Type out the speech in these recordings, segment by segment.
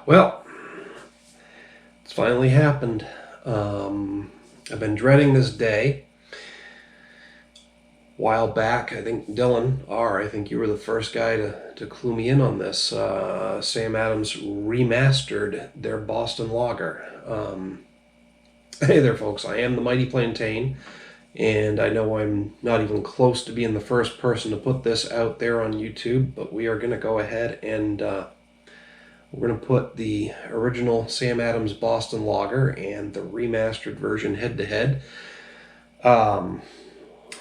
Well, it's finally happened. I've been dreading this day. A while back, I think Dylan R. I think you were the first guy to clue me in on this. Sam Adams remastered their Boston Lager. Hey there, folks. I am the Mighty Plantain, and I know I'm not even close to being the first person to put this out there on YouTube, but we are going to go ahead and we're going to put the original Sam Adams Boston Lager and the remastered version head to head. I'm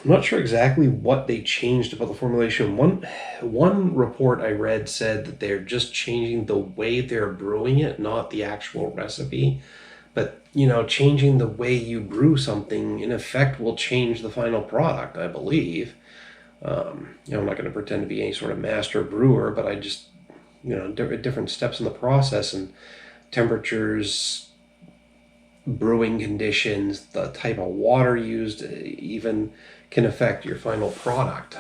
not sure exactly what they changed about the formulation. One report I read said that they're just changing the way they're brewing it, not the actual recipe. But, changing the way you brew something, in effect, will change the final product, I believe. I'm not going to pretend to be any sort of master brewer, but I just, different steps in the process and temperatures, brewing conditions, the type of water used, even can affect your final product,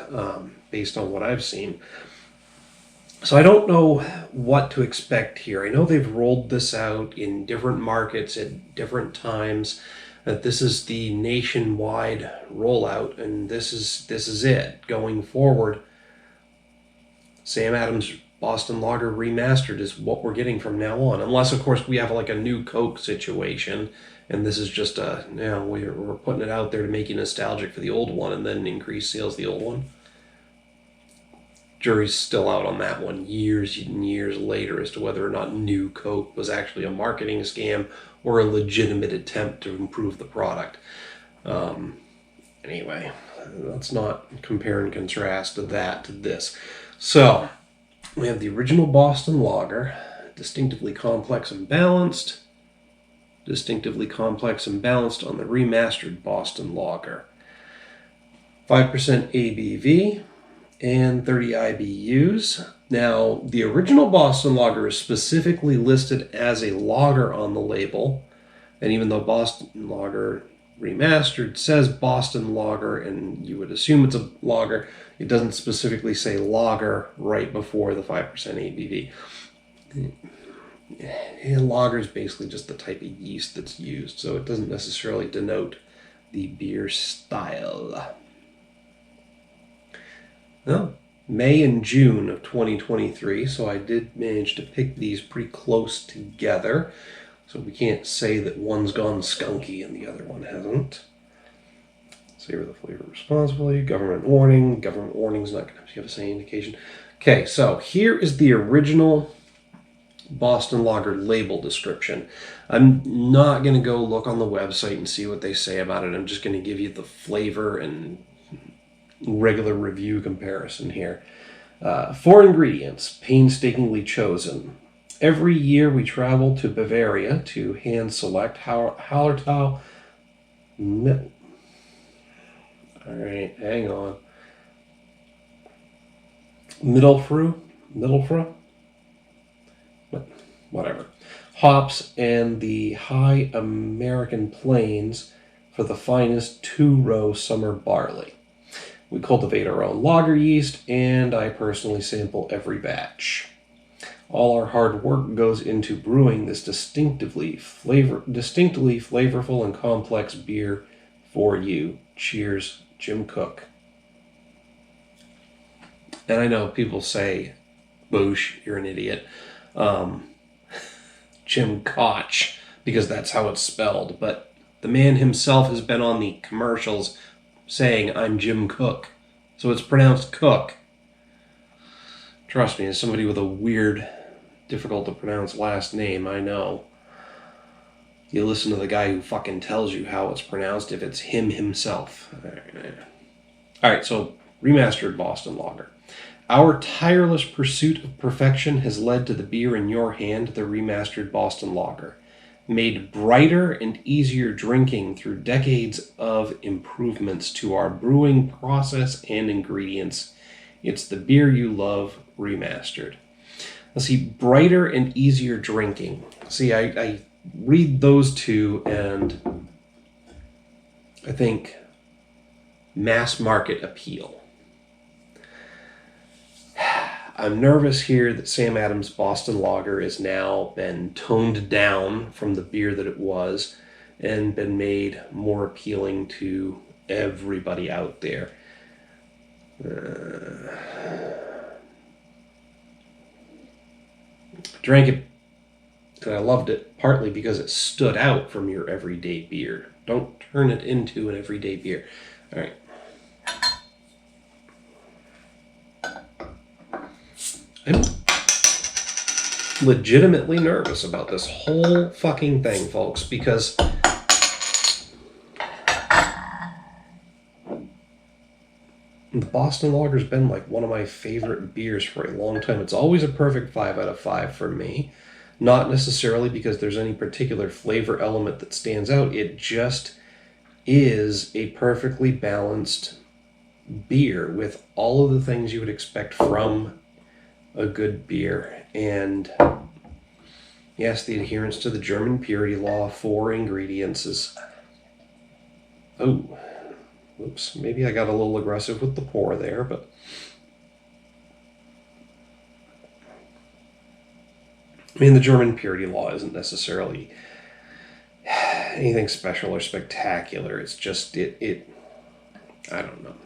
based on what I've seen. So I don't know what to expect here. I know they've rolled this out in different markets at different times. That this is the nationwide rollout, and this is it going forward. Sam Adams Boston Lager Remastered is what we're getting from now on, unless of course we have like a new Coke situation, and this is just we're putting it out there to make you nostalgic for the old one, and then increase sales of the old one. Jury's still out on that one years and years later as to whether or not New Coke was actually a marketing scam or a legitimate attempt to improve the product. Anyway, let's not compare and contrast that to this. So, we have the original Boston Lager, distinctively complex and balanced. Distinctively complex and balanced on the remastered Boston Lager. 5% ABV. And 30 IBUs. Now, the original Boston Lager is specifically listed as a lager on the label, and even though Boston Lager Remastered says Boston Lager, and you would assume it's a lager, it doesn't specifically say lager right before the 5% ABV. Lager is basically just the type of yeast that's used, so it doesn't necessarily denote the beer style. Well, May and June of 2023, so I did manage to pick these pretty close together. So we can't say that one's gone skunky and the other one hasn't. Savor the flavor responsibly. Government warning. Government warning's not going to give us any indication. Okay, so here is the original Boston Lager label description. I'm not going to go look on the website and see what they say about it. I'm just going to give you the flavor and regular review comparison here. 4 ingredients, painstakingly chosen. Every year we travel to Bavaria to hand select Hallertau. Alright, hang on. Mittelfru? Whatever. Hops and the high American plains for the finest 2-row summer barley. We cultivate our own lager yeast, and I personally sample every batch. All our hard work goes into brewing this distinctly flavorful and complex beer for you. Cheers, Jim Cook. And I know people say, "Boosh, you're an idiot." Jim Koch, because that's how it's spelled. But the man himself has been on the commercials saying, "I'm Jim Cook." So it's pronounced Cook. Trust me, as somebody with a weird, difficult to pronounce last name, I know. You listen to the guy who fucking tells you how it's pronounced if it's him himself. Alright, so remastered Boston Lager. Our tireless pursuit of perfection has led to the beer in your hand, the remastered Boston Lager. Made brighter and easier drinking through decades of improvements to our brewing process and ingredients. It's the beer you love, remastered. Let's see, brighter and easier drinking. See, I read those two and I think mass market appeal. I'm nervous here that Sam Adams Boston Lager has now been toned down from the beer that it was and been made more appealing to everybody out there. Drank it and I loved it partly because it stood out from your everyday beer. Don't turn it into an everyday beer. All right. I'm legitimately nervous about this whole fucking thing, folks, because the Boston Lager's been like one of my favorite beers for a long time. It's always a perfect 5 out of 5 for me. Not necessarily because there's any particular flavor element that stands out. It just is a perfectly balanced beer with all of the things you would expect from a good beer. And yes, the adherence to the German purity law, 4 ingredients is... Oh, oops, maybe I got a little aggressive with the pour there, but... I mean, the German purity law isn't necessarily anything special or spectacular. It's just, I don't know.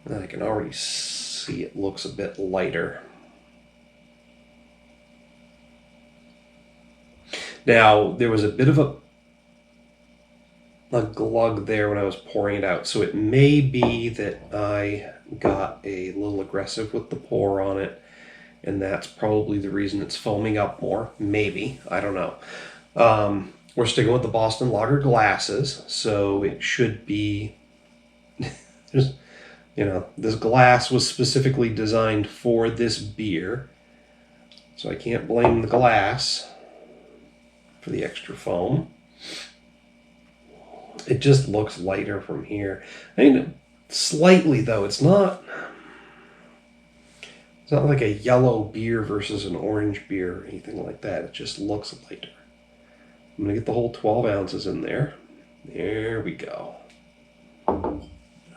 I can already see it looks a bit lighter. Now, there was a bit of a glug there when I was pouring it out, so it may be that I got a little aggressive with the pour on it, and that's probably the reason it's foaming up more. Maybe. I don't know. We're sticking with the Boston Lager glasses, so it should be... There's, you know, this glass was specifically designed for this beer, so I can't blame the glass for the extra foam. It just looks lighter from here. I mean, slightly though. It's not like a yellow beer versus an orange beer or anything like that. It just looks lighter. I'm going to get the whole 12 ounces in there. There we go. All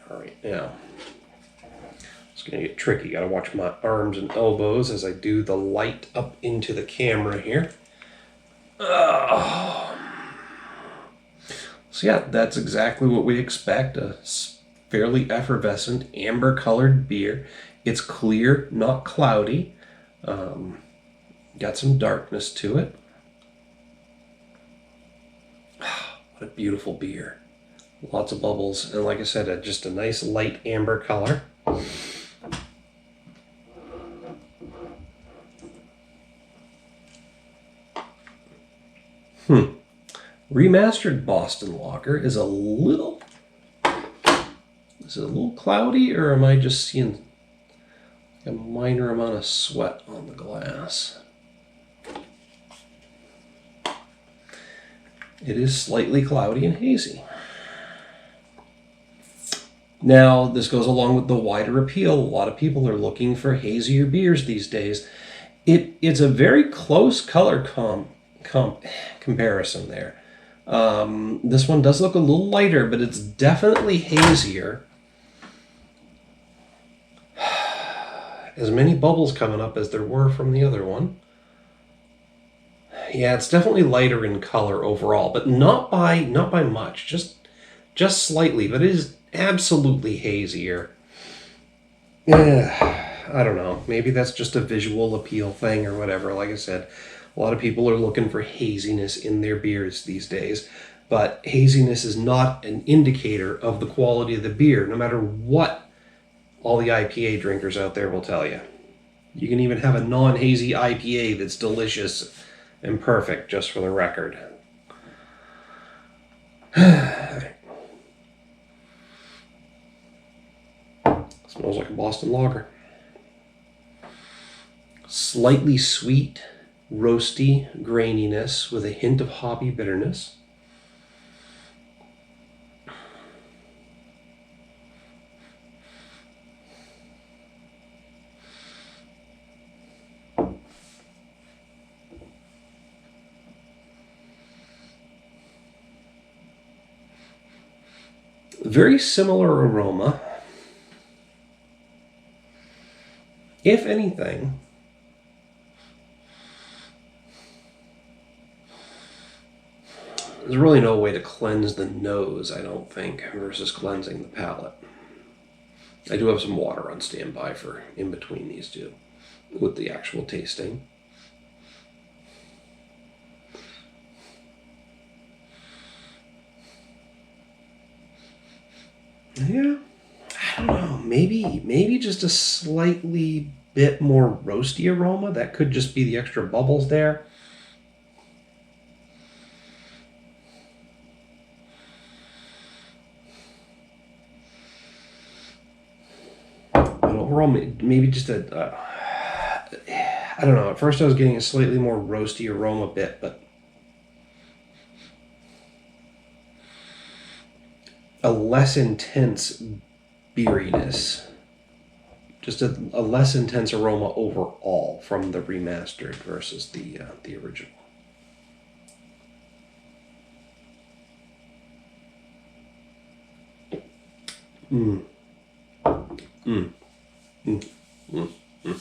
right, now it's going to get tricky. Got to watch my arms and elbows as I do the light up into the camera here. Oh. So yeah, that's exactly what we expect. A fairly effervescent, amber-colored beer. It's clear, not cloudy. Got some darkness to it. What a beautiful beer. Lots of bubbles, and like I said, just a nice light amber color. Remastered Boston Lager is a little... Is it a little cloudy, or am I just seeing a minor amount of sweat on the glass? It is slightly cloudy and hazy. Now, this goes along with the wider appeal. A lot of people are looking for hazier beers these days. It's a very close color comparison there. This one does look a little lighter, but it's definitely hazier. As many bubbles coming up as there were from the other one. Yeah, it's definitely lighter in color overall, but not by much, just slightly, but it is absolutely hazier. Yeah, I don't know. Maybe that's just a visual appeal thing or whatever. Like I said, a lot of people are looking for haziness in their beers these days, but haziness is not an indicator of the quality of the beer, no matter what all the IPA drinkers out there will tell you. You can even have a non-hazy IPA that's delicious and perfect, just for the record. Smells like a Boston Lager. Slightly sweet, roasty graininess with a hint of hoppy bitterness. Very similar aroma. If anything, there's really no way to cleanse the nose, I don't think, versus cleansing the palate. I do have some water on standby for in between these two with the actual tasting. Yeah, I don't know. Maybe just a slightly bit more roasty aroma. That could just be the extra bubbles there. But overall, maybe just a. I don't know. At first, I was getting a slightly more roasty aroma bit, but a less intense beeriness. Just a less intense aroma overall from the remastered versus the original. Mm. Mm. Mm. Mm. Mm.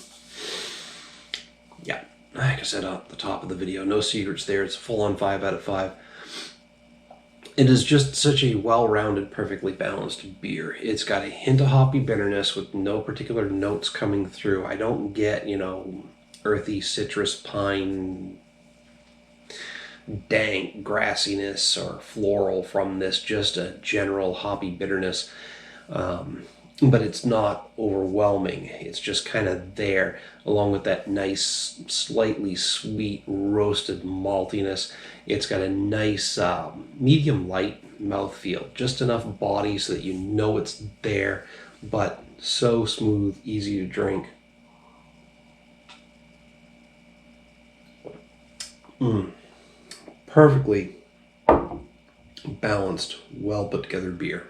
Yeah, like I said at the top of the video, no secrets there. It's a full-on 5 out of 5. It is just such a well-rounded, perfectly balanced beer. It's got a hint of hoppy bitterness with no particular notes coming through. I don't get, earthy citrus, pine, dank grassiness or floral from this. Just a general hoppy bitterness. But it's not overwhelming. It's just kind of there, along with that nice, slightly sweet, roasted maltiness. It's got a nice medium light mouthfeel, just enough body so that you know it's there, but so smooth, easy to drink. Perfectly balanced, well put together beer.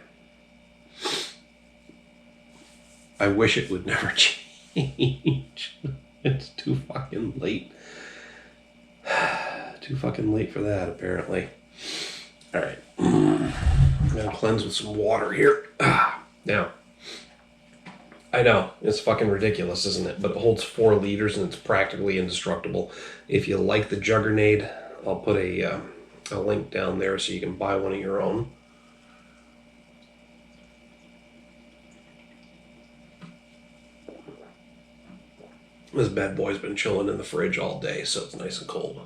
I wish it would never change. It's too fucking late. Too fucking late for that, apparently. Alright. I'm gonna cleanse with some water here. Now, I know, it's fucking ridiculous, isn't it? But it holds 4 liters and it's practically indestructible. If you like the Juggernaid, I'll put a link down there so you can buy one of your own. This bad boy's been chilling in the fridge all day, so it's nice and cold.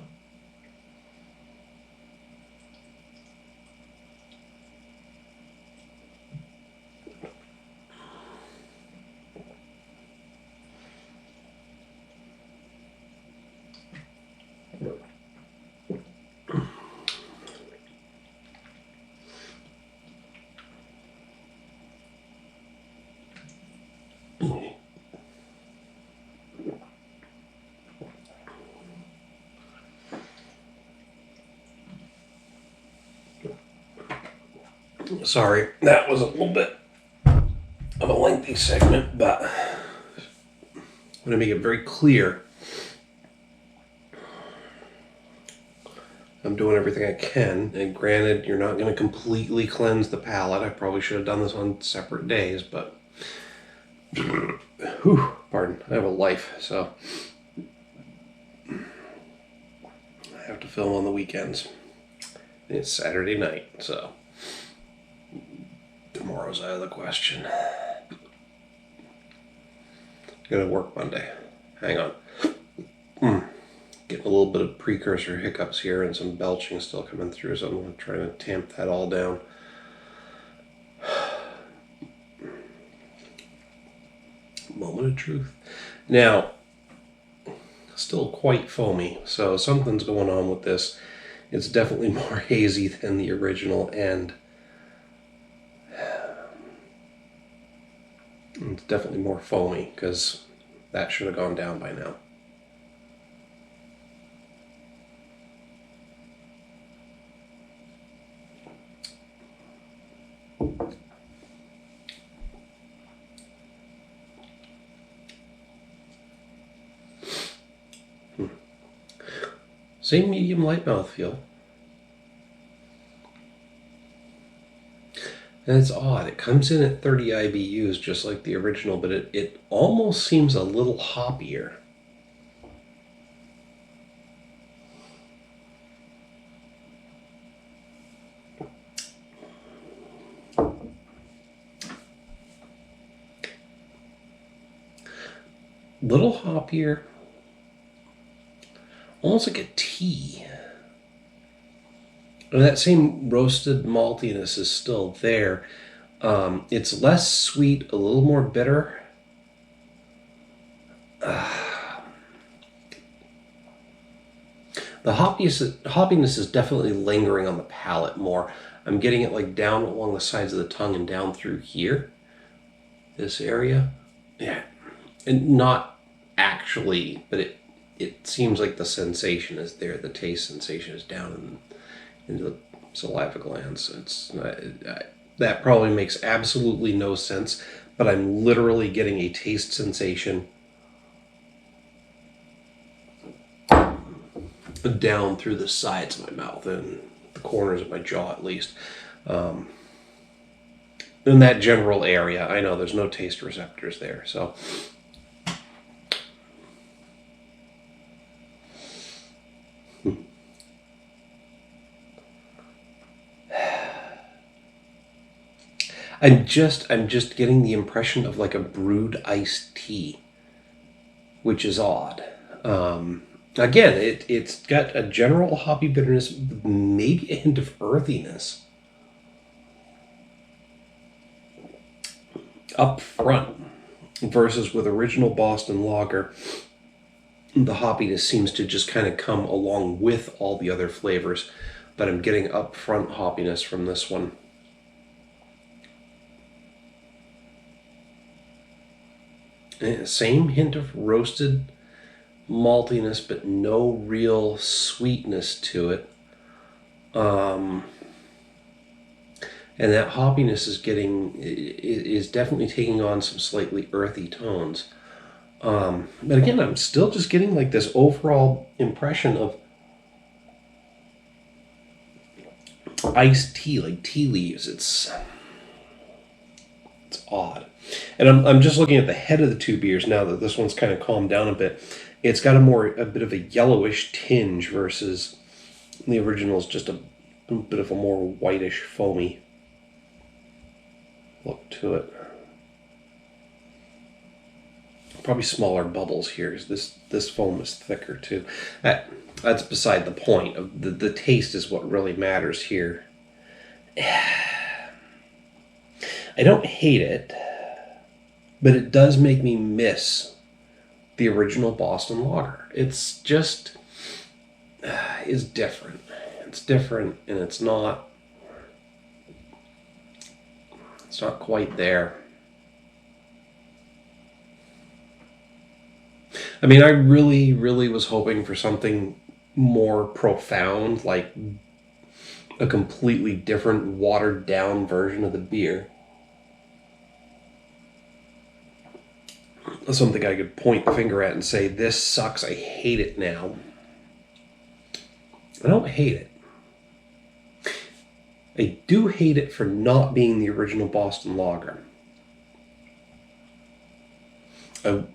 Sorry, that was a little bit of a lengthy segment, but I'm going to make it very clear. I'm doing everything I can, and granted, you're not going to completely cleanse the palate. I probably should have done this on separate days, but whew, pardon, I have a life, so I have to film on the weekends. It's Saturday night, so tomorrow's out of the question. Gonna work Monday. Hang on. Getting a little bit of precursor hiccups here and some belching still coming through, so I'm going to try to tamp that all down. Moment of truth. Now, still quite foamy, so something's going on with this. It's definitely more hazy than the original, and it's definitely more foamy, because that should have gone down by now. Same medium light mouthfeel. And it's odd. It comes in at 30 IBUs just like the original, but it almost seems a little hoppier. Little hoppier. Almost like a tea. And that same roasted maltiness is still there. It's less sweet, a little more bitter. The hoppiness is definitely lingering on the palate more. I'm getting it like down along the sides of the tongue and down through here, this area. Yeah, and not actually, but it seems like the sensation is there. The taste sensation is down into the saliva glands. That probably makes absolutely no sense, but I'm literally getting a taste sensation down through the sides of my mouth and the corners of my jaw, at least. In that general area, I know there's no taste receptors there, so. I'm just getting the impression of like a brewed iced tea, which is odd. Again, it's got a general hoppy bitterness, maybe a hint of earthiness up front, versus with original Boston Lager, the hoppiness seems to just kind of come along with all the other flavors, but I'm getting upfront hoppiness from this one. Same hint of roasted maltiness, but no real sweetness to it. And that hoppiness is definitely taking on some slightly earthy tones. But again, I'm still just getting like this overall impression of iced tea, like tea leaves. It's odd. And I'm just looking at the head of the two beers now that this one's kind of calmed down a bit. It's got a bit of a yellowish tinge versus the original is just a bit of a more whitish, foamy look to it. Probably smaller bubbles here because this foam is thicker too. That's beside the point. Of the taste is what really matters here. I don't hate it, but it does make me miss the original Boston Lager. It's just is different. It's different, and it's not quite there. I mean, I really, really was hoping for something more profound, like a completely different, watered down version of the beer. Something I could point the finger at and say, this sucks, I hate it now. I don't hate it. I do hate it for not being the original Boston Lager. I'm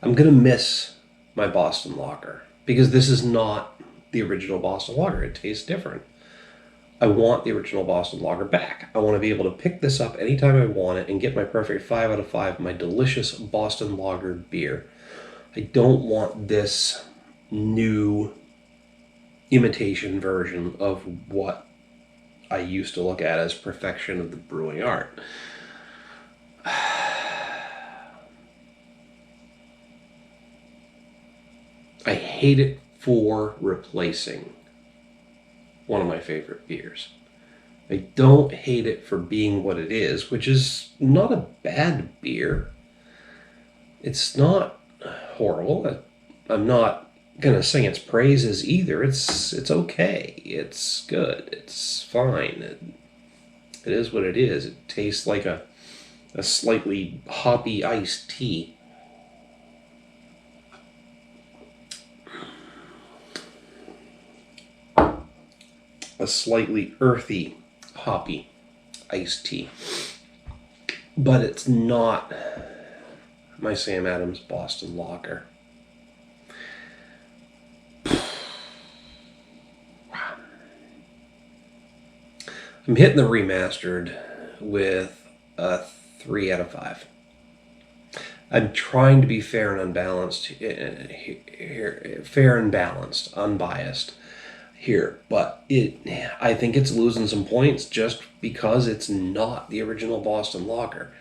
going to miss my Boston Lager because this is not the original Boston Lager. It tastes different. I want the original Boston Lager back. I want to be able to pick this up anytime I want it and get my perfect 5 out of 5, my delicious Boston Lager beer. I don't want this new imitation version of what I used to look at as perfection of the brewing art. I hate it for replacing one of my favorite beers. I don't hate it for being what it is, which is not a bad beer. It's not horrible. I'm not gonna sing its praises either. It's okay. It's good. It's fine. It is what it is. It tastes like a slightly hoppy iced tea. A slightly earthy hoppy iced tea. But it's not my Sam Adams Boston Lager. I'm hitting the remastered with a 3 out of 5. I'm trying to be fair and unbalanced here, fair and balanced, unbiased here, but I think it's losing some points just because it's not the original Boston Lager.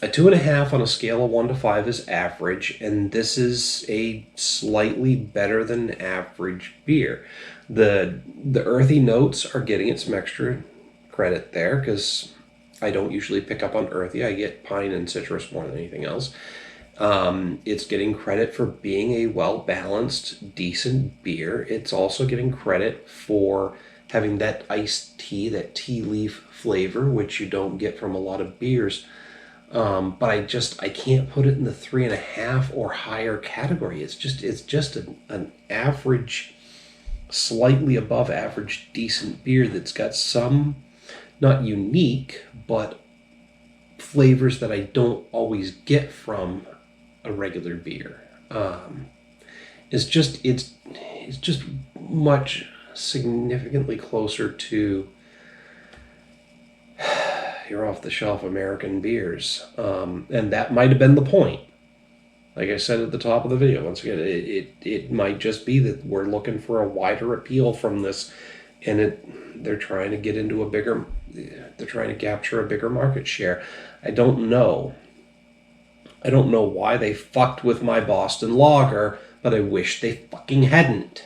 A 2.5 on a scale of 1 to 5 is average, and this is a slightly better than average beer. The earthy notes are getting it some extra credit there because I don't usually pick up on earthy. I get pine and citrus more than anything else. It's getting credit for being a well-balanced, decent beer. It's also getting credit for having that iced tea, that tea leaf flavor, which you don't get from a lot of beers. But I can't put it in the 3.5 or higher category. It's just an average, slightly above average, decent beer that's got some, not unique, but flavors that I don't always get from a regular beer. It's just much significantly closer to your off-the-shelf American beers, and that might have been the point. Like I said at the top of the video, once again, it might just be that we're looking for a wider appeal from this, and they're trying to get into they're trying to capture a bigger market share. I don't know why they fucked with my Boston Lager, but I wish they fucking hadn't.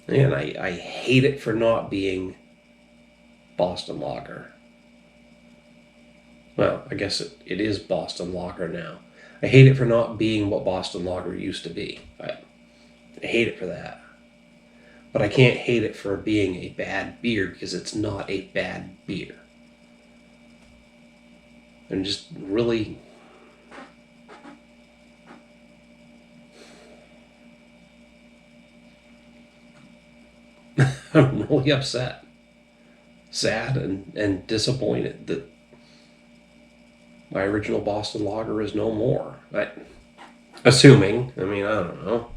And I hate it for not being Boston Lager. Well, I guess it is Boston Lager now. I hate it for not being what Boston Lager used to be. I hate it for that. But I can't hate it for being a bad beer because it's not a bad beer. I'm just really... I'm really upset, sad, and disappointed that my original Boston Lager is no more. Assuming, I don't know,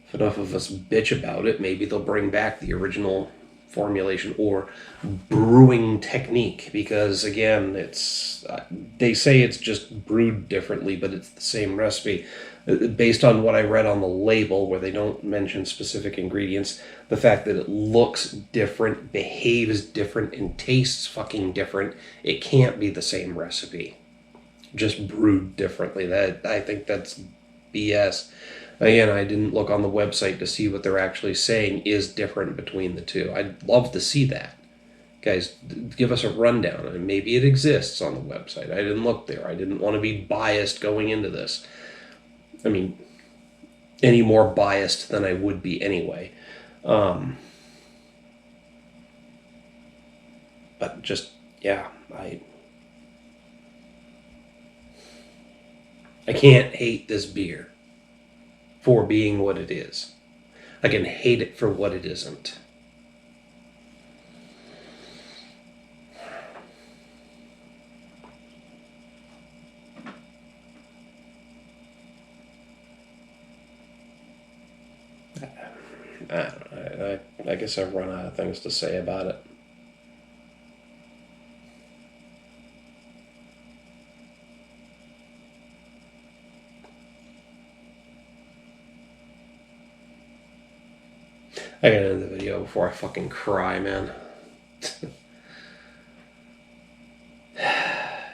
if enough of us bitch about it, maybe they'll bring back the original formulation or brewing technique, because again, they say it's just brewed differently, but it's the same recipe. Based on what I read on the label, where they don't mention specific ingredients, the fact that it looks different, behaves different, and tastes fucking different, it can't be the same recipe. Just brewed differently. I think that's BS. Again, I didn't look on the website to see what they're actually saying is different between the two. I'd love to see that. Guys, give us a rundown. And maybe it exists on the website. I didn't look there. I didn't want to be biased going into this. Any more biased than I would be anyway. But just, yeah, I can't hate this beer for being what it is. I can hate it for what it isn't. I guess I've run out of things to say about it. I gotta end the video before I fucking cry, man.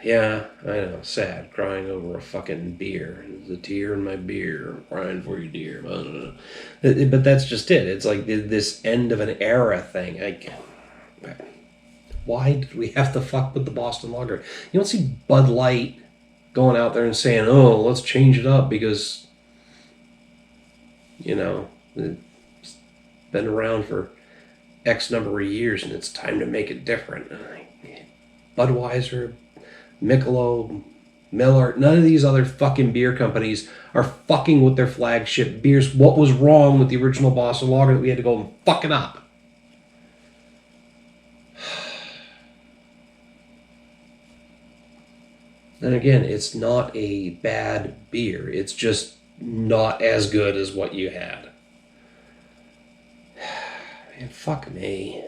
Yeah, I know, sad, crying over a fucking beer. There's a tear in my beer. I'm crying for you, dear. But that's just it. It's like this end of an era thing. Why did we have to fuck with the Boston Lager? You don't see Bud Light going out there and saying, oh, let's change it up because, it's been around for X number of years and it's time to make it different. Budweiser, Michelob, Miller, none of these other fucking beer companies are fucking with their flagship beers. What was wrong with the original Boston Lager that we had to go and fuck it up? And again, it's not a bad beer. It's just not as good as what you had. Man, fuck me.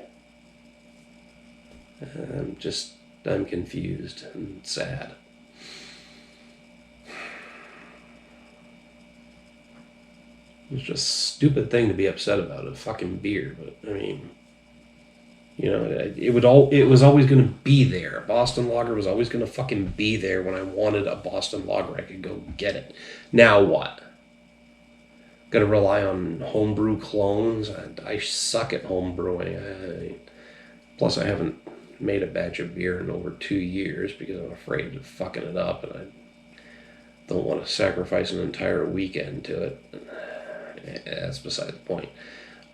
I'm confused and sad. It's just a stupid thing to be upset about, a fucking beer. But I mean, you know, it was always going to be there. Boston Lager was always going to fucking be there. When I wanted a Boston Lager, I could go get it. Now what? Got to rely on homebrew clones. I suck at homebrewing. Plus, I haven't made a batch of beer in over 2 years because I'm afraid of fucking it up, and I don't want to sacrifice an entire weekend to it. That's beside the point.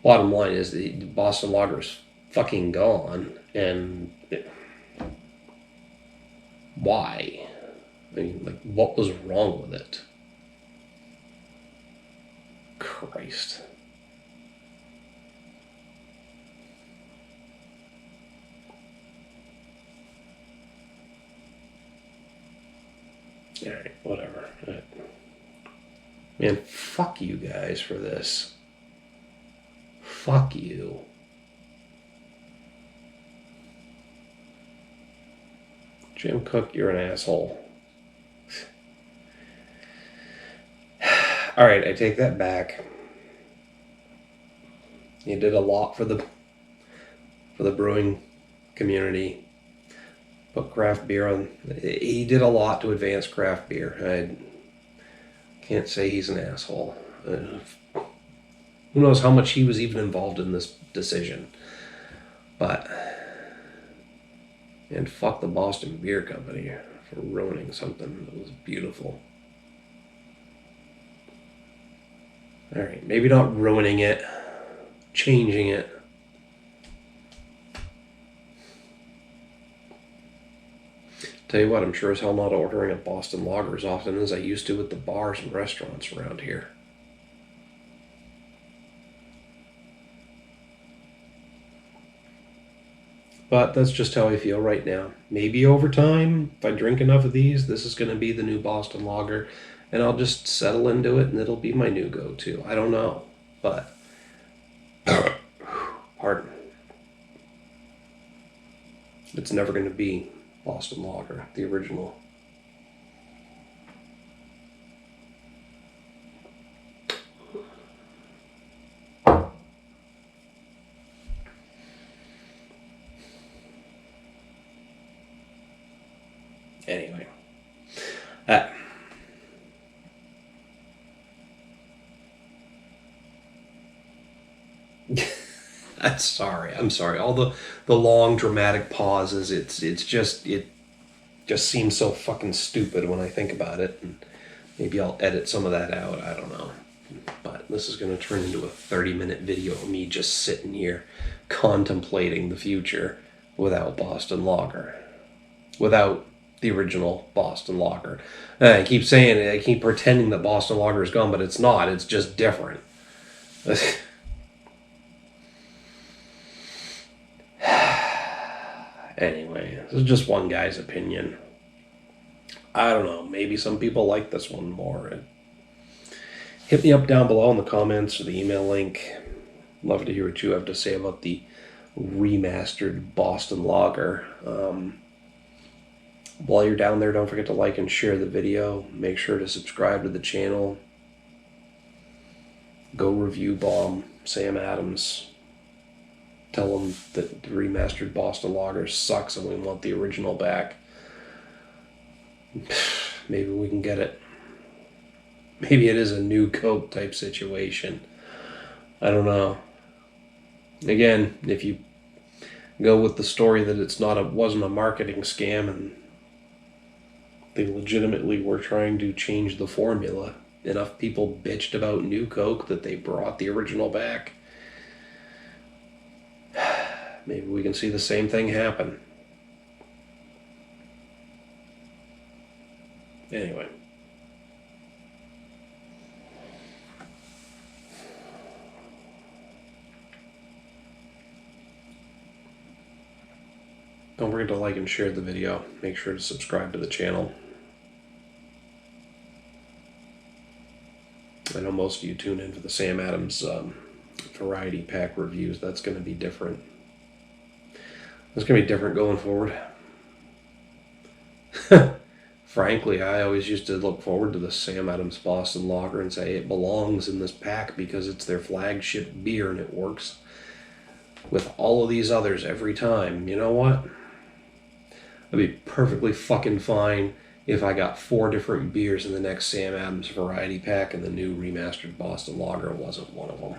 Bottom line is the Boston Lager's fucking gone, and why? I mean, like, what was wrong with it? Christ. Alright, whatever. Man, fuck you guys for this. Fuck you. Jim Cook, you're an asshole. Alright, I take that back. He did a lot for the brewing community. Put craft beer on. He did a lot to advance craft beer. I can't say he's an asshole. Who knows how much he was even involved in this decision. But, and fuck the Boston Beer Company for ruining something that was beautiful. Alright, maybe not ruining it, changing it. Tell you what, I'm sure as hell not ordering a Boston Lager as often as I used to at the bars and restaurants around here. But that's just how I feel right now. Maybe over time, if I drink enough of these, this is going to be the new Boston Lager, and I'll just settle into it and it'll be my new go-to. I don't know, but pardon. It's never going to be Boston Lager, the original. Anyway. I'm sorry. All the long dramatic pauses, it just seems so fucking stupid when I think about it, and maybe I'll edit some of that out, I don't know. But this is going to turn into a 30-minute video of me just sitting here contemplating the future without Boston Lager. Without the original Boston Lager. I keep saying it, I keep pretending that Boston Lager is gone, but it's not, it's just different. Anyway, this is just one guy's opinion. I don't know, maybe some people like this one more. Hit me up down below in the comments or the email link. Love to hear what you have to say about the remastered Boston Lager. While you're down there, don't forget to like and share the video. Make sure to subscribe to the channel. Go review bomb Sam Adams. Tell him that the remastered Boston Lager sucks and we want the original back. Maybe we can get it. Maybe it is a new Coke type situation. I don't know. Again, if you go with the story that wasn't a marketing scam and they legitimately were trying to change the formula, enough people bitched about new Coke that they brought the original back. Maybe we can see the same thing happen. Anyway. Don't forget to like and share the video. Make sure to subscribe to the channel. I know most of you tune in for the Sam Adams variety pack reviews. That's going to be different. It's going to be different going forward. Frankly, I always used to look forward to the Sam Adams Boston Lager and say it belongs in this pack because it's their flagship beer and it works with all of these others every time. You know what? I'd be perfectly fucking fine if I got 4 different beers in the next Sam Adams variety pack and the new remastered Boston Lager wasn't one of them.